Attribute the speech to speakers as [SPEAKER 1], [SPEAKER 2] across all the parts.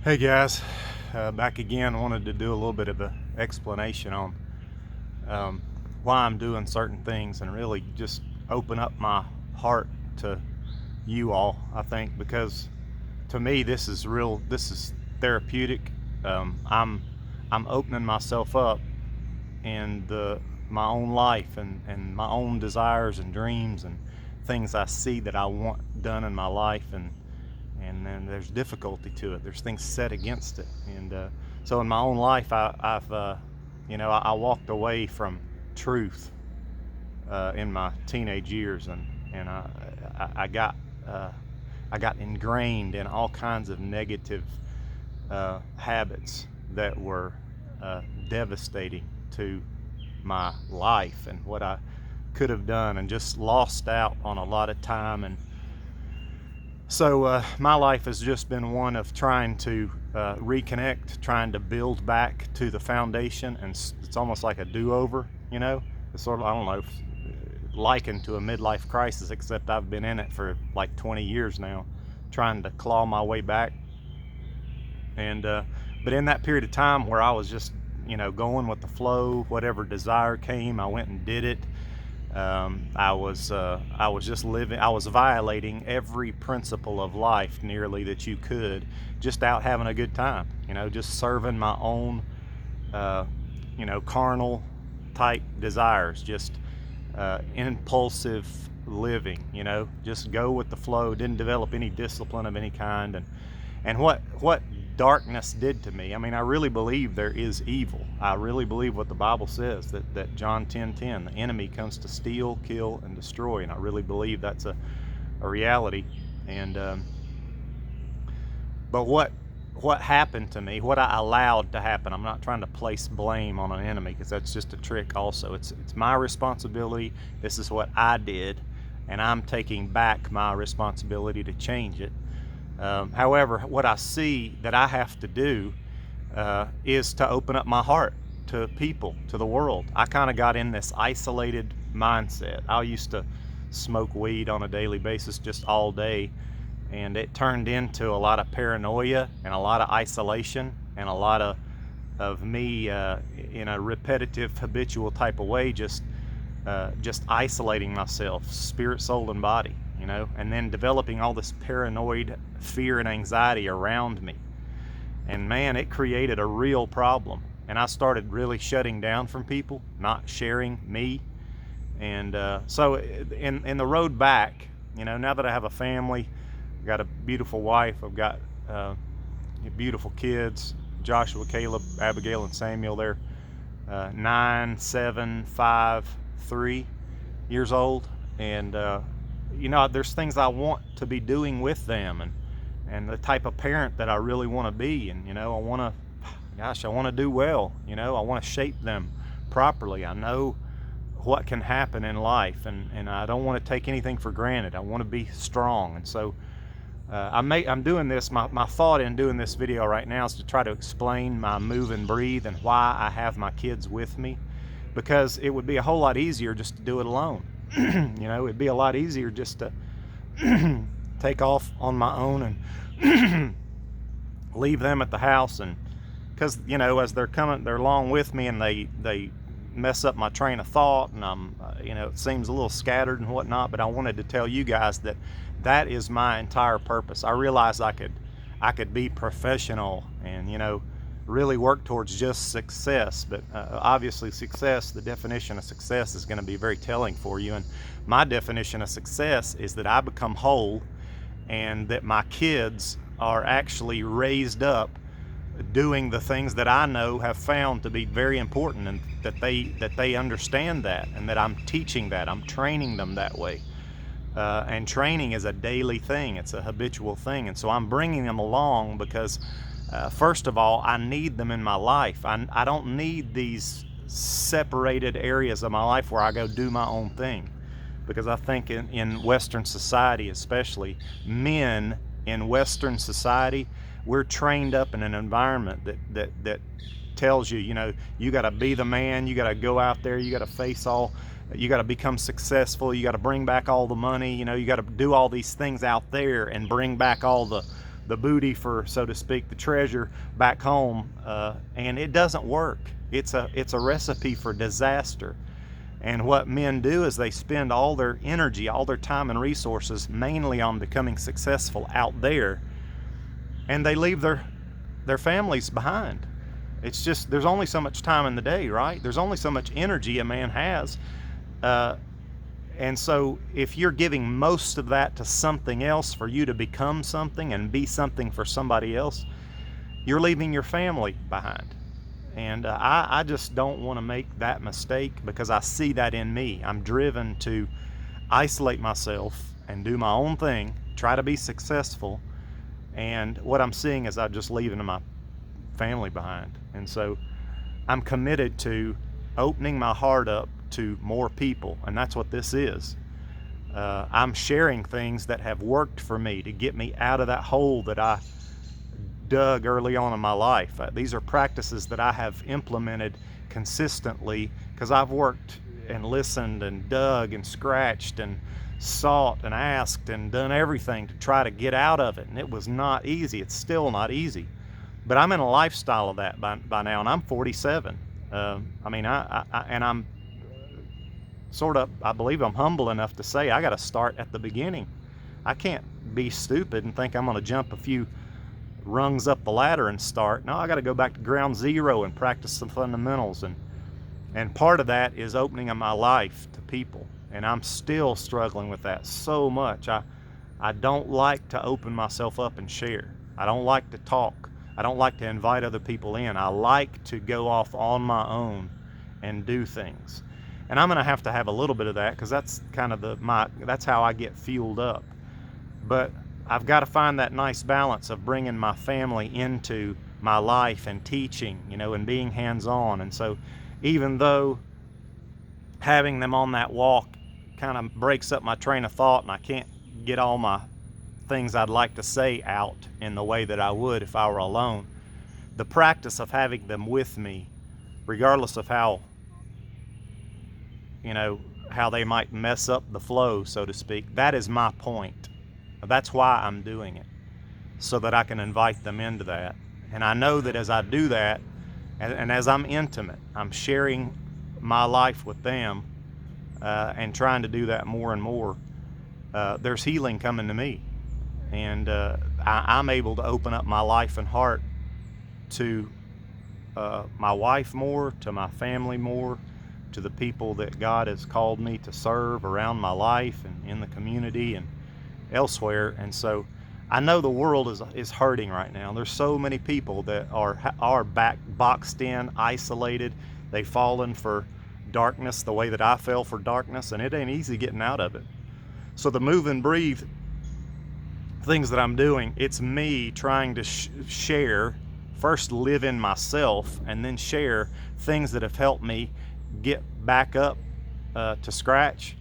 [SPEAKER 1] Hey guys, back again. Wanted to do a little bit of an explanation on um, why I'm doing certain things and really just open up my heart to you all. I think because to me this is real. This is therapeutic. I'm opening myself up in my own life and my own desires and dreams and things I see that I want done in my life, and then there's difficulty to it. There's things set against it, and so in my own life, I walked away from truth in my teenage years, and I got I got ingrained in all kinds of negative habits that were devastating to my life and what I could have done, and just lost out on a lot of time. And so my life has just been one of trying to reconnect, trying to build back to the foundation, and it's almost like a do-over. It's sort of, I don't know, likened to a midlife crisis, except I've been in it for like 20 years now, trying to claw my way back. And but in that period of time where I was just going with the flow, whatever desire came, I went and did it. I was just living. I was violating every principle of life nearly that you could, just out having a good time. Just serving my own, carnal type desires. Just impulsive living. Just go with the flow. Didn't develop any discipline of any kind. And what darkness did to me. I mean, I really believe there is evil. I really believe what the Bible says, that John 10:10, the enemy comes to steal, kill, and destroy. And I really believe that's a reality. And but what happened to me, what I allowed to happen, I'm not trying to place blame on an enemy, because that's just a trick also. It's my responsibility. This is what I did, and I'm taking back my responsibility to change it. However, what I see that I have to do is to open up my heart to people, to the world. I kind of got in this isolated mindset. I used to smoke weed on a daily basis, just all day, and it turned into a lot of paranoia and a lot of isolation and a lot of me in a repetitive, habitual type of way, just isolating myself, spirit, soul, and body. And then developing all this paranoid fear and anxiety around me. And man, it created a real problem. And I started really shutting down from people, not sharing me. And so in the road back, now that I have a family, I've got a beautiful wife, I've got beautiful kids, Joshua, Caleb, Abigail, and Samuel. They're 9, 7, 5, 3 years old. And there's things I want to be doing with them, and the type of parent that I really want to be. And I want to do well. I want to shape them properly. I know what can happen in life, and I don't want to take anything for granted. I want to be strong. And so I'm doing this. My thought in doing this video right now is to try to explain my move and breathe and why I have my kids with me, because it would be a whole lot easier just to do it alone. It'd be a lot easier just to take off on my own and leave them at the house. And because as they're coming, they're along with me, and they mess up my train of thought, and I'm it seems a little scattered and whatnot. But I wanted to tell you guys that is my entire purpose. I realized I could be professional and really work towards just success, but obviously success, the definition of success is going to be very telling for you. And my definition of success is that I become whole, and that my kids are actually raised up doing the things that I know have found to be very important, and that they understand that, and that I'm teaching that, I'm training them that way. And training is a daily thing, it's a habitual thing. And so I'm bringing them along because first of all, I need them in my life. I don't need these separated areas of my life where I go do my own thing, because I think in Western society, especially men in Western society, we're trained up in an environment that tells you, you got to be the man, you got to go out there, you got to face all, you got to become successful, you got to bring back all the money, you got to do all these things out there and bring back all the the booty for, so to speak, the treasure back home, and it doesn't work. It's a recipe for disaster. And what men do is they spend all their energy, all their time and resources mainly on becoming successful out there, and they leave their families behind. It's just, there's only so much time in the day, right? There's only so much energy a man has. And so if you're giving most of that to something else for you to become something and be something for somebody else, you're leaving your family behind. And I just don't want to make that mistake, because I see that in me. I'm driven to isolate myself and do my own thing, try to be successful. And what I'm seeing is I'm just leaving my family behind. And so I'm committed to opening my heart up to more people, and that's what this is. I'm sharing things that have worked for me to get me out of that hole that I dug early on in my life. These are practices that I have implemented consistently because I've worked and listened and dug and scratched and sought and asked and done everything to try to get out of it, and it was not easy. It's still not easy, but I'm in a lifestyle of that by now, and I'm 47. And I'm sort of, I believe I'm humble enough to say I got to start at the beginning. I can't be stupid and think I'm going to jump a few rungs up the ladder and start. No, I got to go back to ground zero and practice some fundamentals. And part of that is opening up my life to people. And I'm still struggling with that so much. I don't like to open myself up and share. I don't like to talk. I don't like to invite other people in. I like to go off on my own and do things. And I'm going to have a little bit of that, because that's kind of that's how I get fueled up. But I've got to find that nice balance of bringing my family into my life and teaching, and being hands-on. And so even though having them on that walk kind of breaks up my train of thought and I can't get all my things I'd like to say out in the way that I would if I were alone, the practice of having them with me, regardless of how they might mess up the flow, so to speak, that is my point. That's why I'm doing it, so that I can invite them into that. And I know that as I do that, and as I'm intimate, I'm sharing my life with them, and trying to do that more and more, there's healing coming to me. And I'm able to open up my life and heart to my wife more, to my family more, to the people that God has called me to serve around my life and in the community and elsewhere. And so I know the world is hurting right now. There's so many people that are boxed in, isolated. They've fallen for darkness the way that I fell for darkness, and it ain't easy getting out of it. So the move and breathe things that I'm doing, it's me trying to share, first live in myself, and then share things that have helped me get back up to scratch,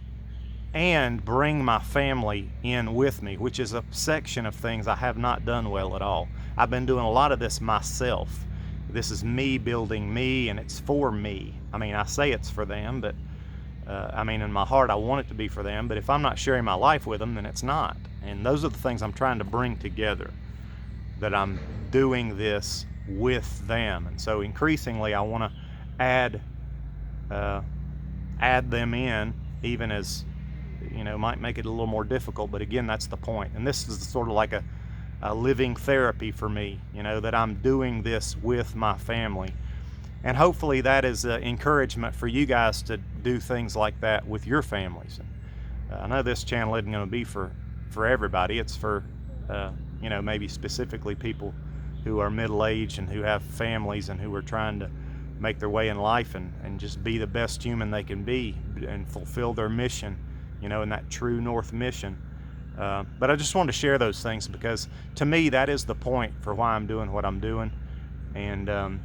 [SPEAKER 1] and bring my family in with me, which is a section of things I have not done well at all. I've been doing a lot of this myself. This is me building me, and it's for me. I say it's for them, but in my heart I want it to be for them, but if I'm not sharing my life with them, then it's not. And those are the things I'm trying to bring together, that I'm doing this with them. And so increasingly I want to add them in, even as might make it a little more difficult, but again, that's the point. And this is sort of like a living therapy for me, that I'm doing this with my family. And hopefully that is encouragement for you guys to do things like that with your families. And I know this channel isn't going to be for everybody. It's for maybe specifically people who are middle-aged and who have families and who are trying to make their way in life and just be the best human they can be and fulfill their mission, in that true north mission. But I just wanted to share those things, because to me that is the point for why I'm doing what I'm doing. And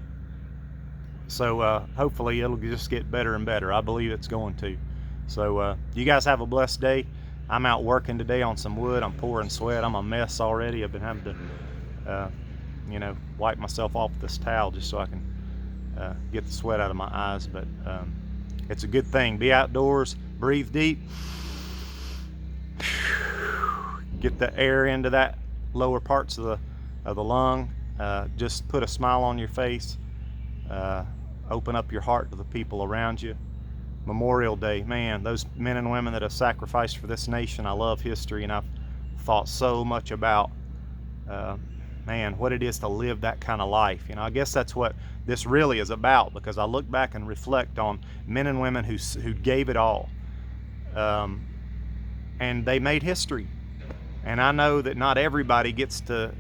[SPEAKER 1] so hopefully it'll just get better and better. I believe it's going to. So you guys have a blessed day. I'm out working today on some wood. I'm pouring sweat. I'm a mess already. I've been having to wipe myself off with this towel just so I can get the sweat out of my eyes. But it's a good thing. Be outdoors, breathe deep, get the air into that lower parts of the of the lung. Just put a smile on your face. Open up your heart to the people around you. Memorial Day, man, those men and women that have sacrificed for this nation. I love history, and I've thought so much about, man, what it is to live that kind of life. You know, I guess that's what this really is about, because I look back and reflect on men and women who gave it all, and they made history. And I know that not everybody gets to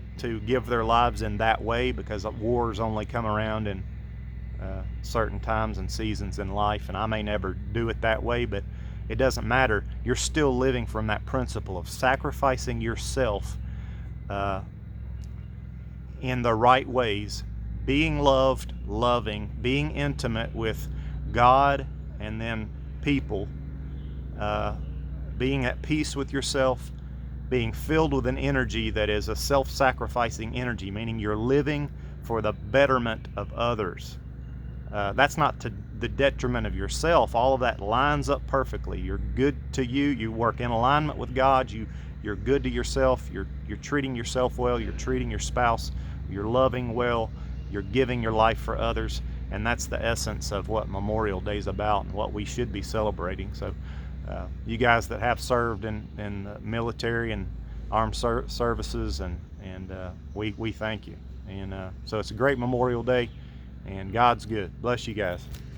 [SPEAKER 1] give their lives in that way, because wars only come around in certain times and seasons in life, and I may never do it that way, but it doesn't matter. You're still living from that principle of sacrificing yourself in the right ways, being loved, loving, being intimate with God and then people, being at peace with yourself, being filled with an energy that is a self-sacrificing energy, meaning you're living for the betterment of others. That's not to the detriment of yourself. All of that lines up perfectly. You're good to you. You work in alignment with God. You're good to yourself. You're treating yourself well. You're treating your spouse. You're loving well. You're giving your life for others. And that's the essence of what Memorial Day is about and what we should be celebrating. So you guys that have served in the military and armed services, and we thank you. And so it's a great Memorial Day. And God's good. Bless you guys.